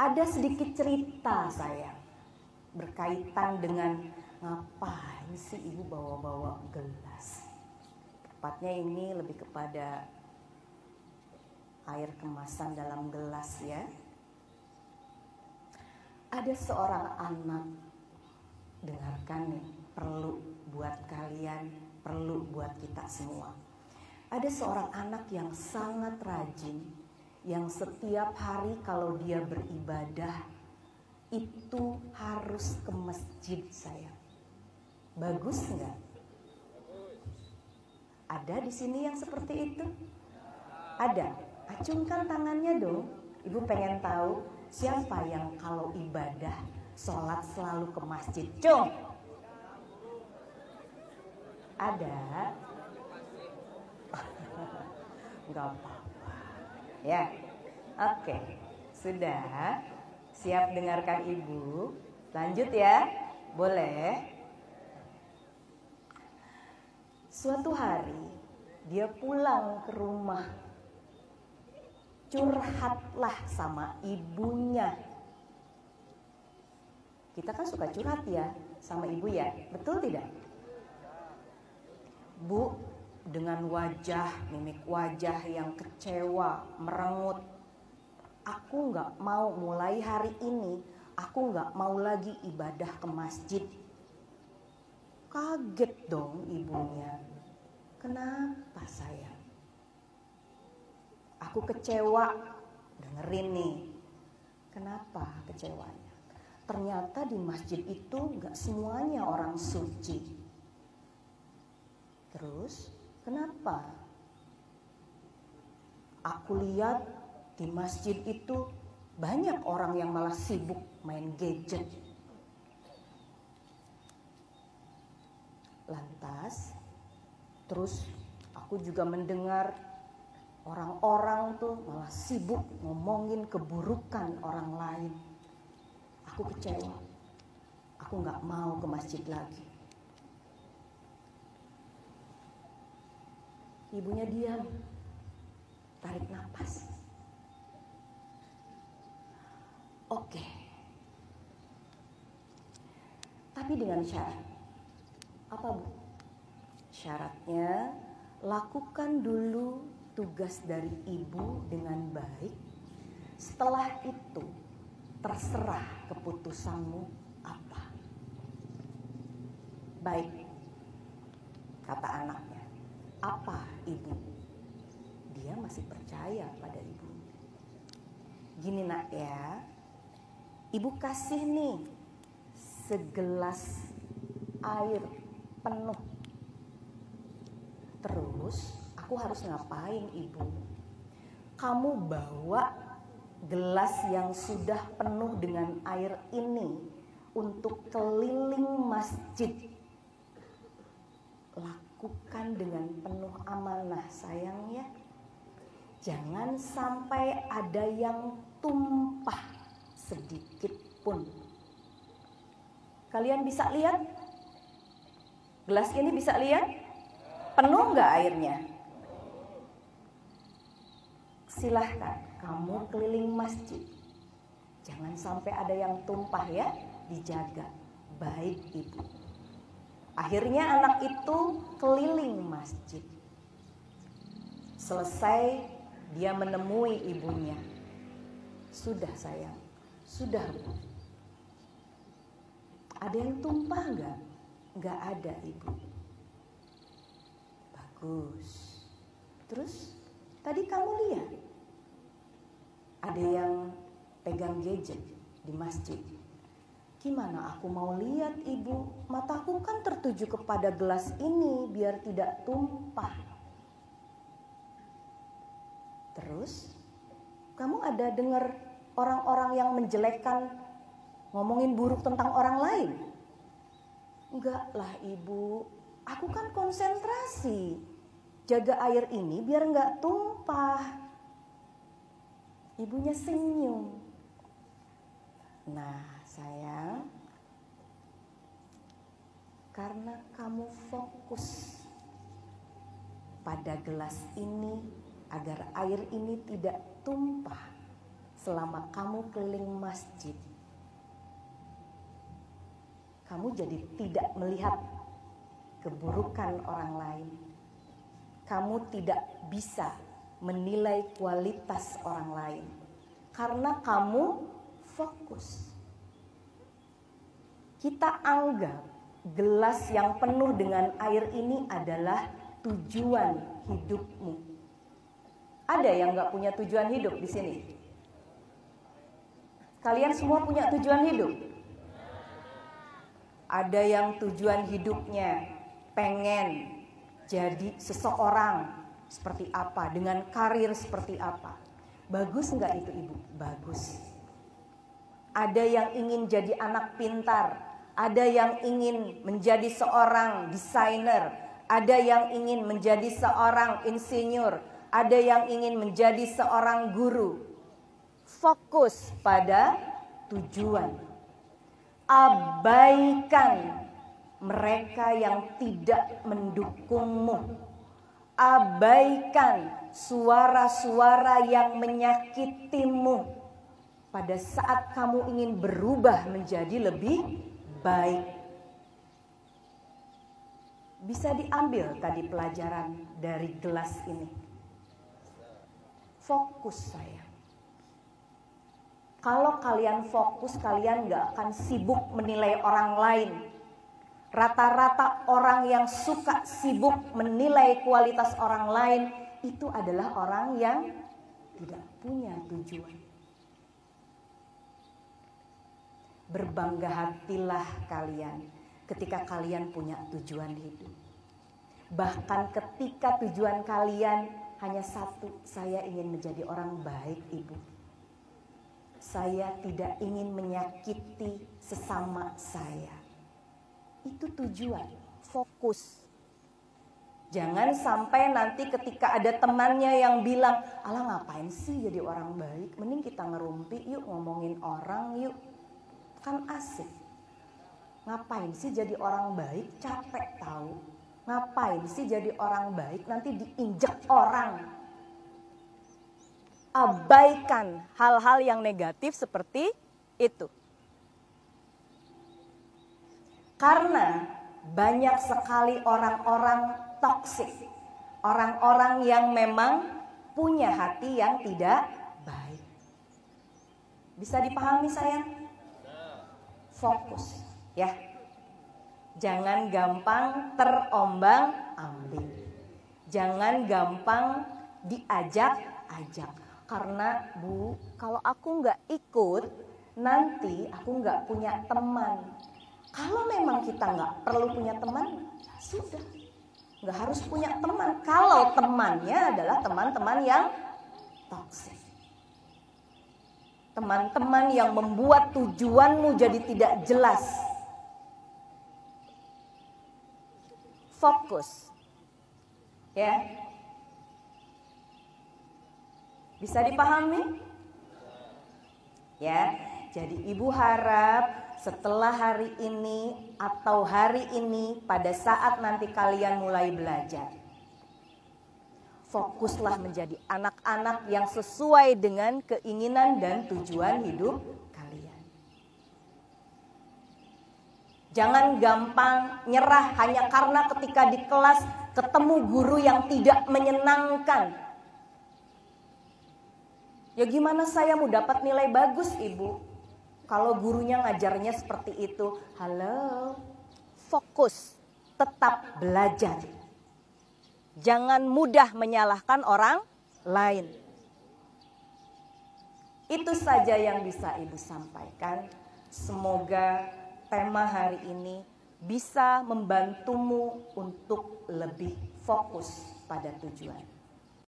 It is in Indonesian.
Ada sedikit cerita sayang berkaitan dengan ngapain sih ibu bawa-bawa gelas. Tepatnya ini lebih kepada air kemasan dalam gelas ya. Ada seorang anak, dengarkan nih, perlu buat kalian, perlu buat kita semua. Ada seorang anak yang sangat rajin, yang setiap hari kalau dia beribadah itu harus ke masjid sayang. Bagus enggak? Ada di sini yang seperti itu? Ada. Acungkan tangannya dong. Ibu pengen tahu siapa yang kalau ibadah sholat selalu ke masjid. Cung. Ada. Enggak apa-apa. Ya. Oke. Sudah. Siap dengarkan ibu. Lanjut ya. Boleh. Suatu hari dia pulang ke rumah. Curhatlah sama ibunya. Kita kan suka curhat ya sama ibu ya, betul tidak? Bu, dengan wajah, mimik wajah yang kecewa, merengut. Aku gak mau mulai hari ini, aku gak mau lagi ibadah ke masjid. Kaget dong ibunya. Kenapa sayang? Aku kecewa. Dengerin nih. Kenapa kecewanya? Ternyata di masjid itu gak semuanya orang suci. Terus kenapa? Aku lihat di masjid itu banyak orang yang malah sibuk main gadget. Lantas, terus aku juga mendengar orang-orang tuh malah sibuk ngomongin keburukan orang lain. Aku kecewa. Aku gak mau ke masjid lagi. Ibunya diam. Tarik napas. Oke. Tapi dengan syarat. Apa Bu? Syaratnya lakukan dulu tugas dari ibu dengan baik. Setelah itu terserah keputusanmu apa. Baik, kata anaknya. Apa ibu? Dia masih percaya pada ibu. Gini nak ya, ibu kasih nih segelas air penuh. Terus aku harus ngapain ibu? Kamu bawa gelas yang sudah penuh dengan air ini untuk keliling masjid. Lakukan dengan penuh amanah sayang ya. Jangan sampai ada yang tumpah sedikit pun. Kalian bisa lihat? Gelas ini bisa lihat? Penuh nggak airnya? Silahkan kamu keliling masjid. Jangan sampai ada yang tumpah ya, dijaga. Baik ibu. Akhirnya anak itu keliling masjid. Selesai dia menemui ibunya. Sudah sayang, sudah Bu. Ada yang tumpah nggak? Nggak ada ibu. Bagus. Terus tadi kamu lihat ada yang pegang gadget di masjid. Gimana aku mau lihat ibu? Mataku kan tertuju kepada gelas ini biar tidak tumpah. Terus kamu ada dengar orang-orang yang menjelekkan, ngomongin buruk tentang orang lain? Enggak lah ibu, aku kan konsentrasi jaga air ini biar enggak tumpah. Ibunya senyum. Nah sayang, karena kamu fokus pada gelas ini agar air ini tidak tumpah, selama kamu keliling masjid, kamu jadi tidak melihat keburukan orang lain. Kamu tidak bisa menilai kualitas orang lain karena kamu fokus. Kita anggap gelas yang penuh dengan air ini adalah tujuan hidupmu. Ada yang nggak punya tujuan hidup di sini? Kalian semua punya tujuan hidup? Ada yang tujuan hidupnya pengen jadi seseorang seperti apa, dengan karir seperti apa. Bagus nggak itu ibu? Bagus. Ada yang ingin jadi anak pintar, ada yang ingin menjadi seorang desainer, ada yang ingin menjadi seorang insinyur, ada yang ingin menjadi seorang guru. Fokus pada tujuan. Abaikan mereka yang tidak mendukungmu. Abaikan suara-suara yang menyakitimu. Pada saat kamu ingin berubah menjadi lebih baik. Bisa diambil tadi pelajaran dari gelas ini. Fokus saya. Kalau kalian fokus, kalian gak akan sibuk menilai orang lain. Rata-rata orang yang suka sibuk menilai kualitas orang lain itu adalah orang yang tidak punya tujuan. Berbangga hatilah kalian ketika kalian punya tujuan hidup. Bahkan ketika tujuan kalian hanya satu, saya ingin menjadi orang baik, ibu. Saya tidak ingin menyakiti sesama saya. Itu tujuan, fokus. Jangan sampai nanti ketika ada temannya yang bilang, alah ngapain sih jadi orang baik, mending kita ngerumpi yuk, ngomongin orang yuk, kan asik. Ngapain sih jadi orang baik, capek tahu. Ngapain sih jadi orang baik, nanti diinjak orang. Abaikan hal-hal yang negatif seperti itu. Karena banyak sekali orang-orang toksik, orang-orang yang memang punya hati yang tidak baik. Bisa dipahami sayang? Fokus ya. Jangan gampang terombang-ambing. Jangan gampang diajak-ajak. Karena Bu, kalau aku nggak ikut, nanti aku nggak punya teman. Kalau memang kita nggak perlu punya teman, ya sudah, nggak harus punya teman. Kalau temannya adalah teman-teman yang toksik, teman-teman yang membuat tujuanmu jadi tidak jelas. Fokus, ya. Bisa dipahami? Ya, jadi ibu harap setelah hari ini atau hari ini pada saat nanti kalian mulai belajar, fokuslah menjadi anak-anak yang sesuai dengan keinginan dan tujuan hidup kalian. Jangan gampang nyerah hanya karena ketika di kelas ketemu guru yang tidak menyenangkan. Ya gimana saya mau dapat nilai bagus ibu, kalau gurunya ngajarnya seperti itu. Halo, fokus, tetap belajar. Jangan mudah menyalahkan orang lain. Itu saja yang bisa ibu sampaikan. Semoga tema hari ini bisa membantumu untuk lebih fokus pada tujuan.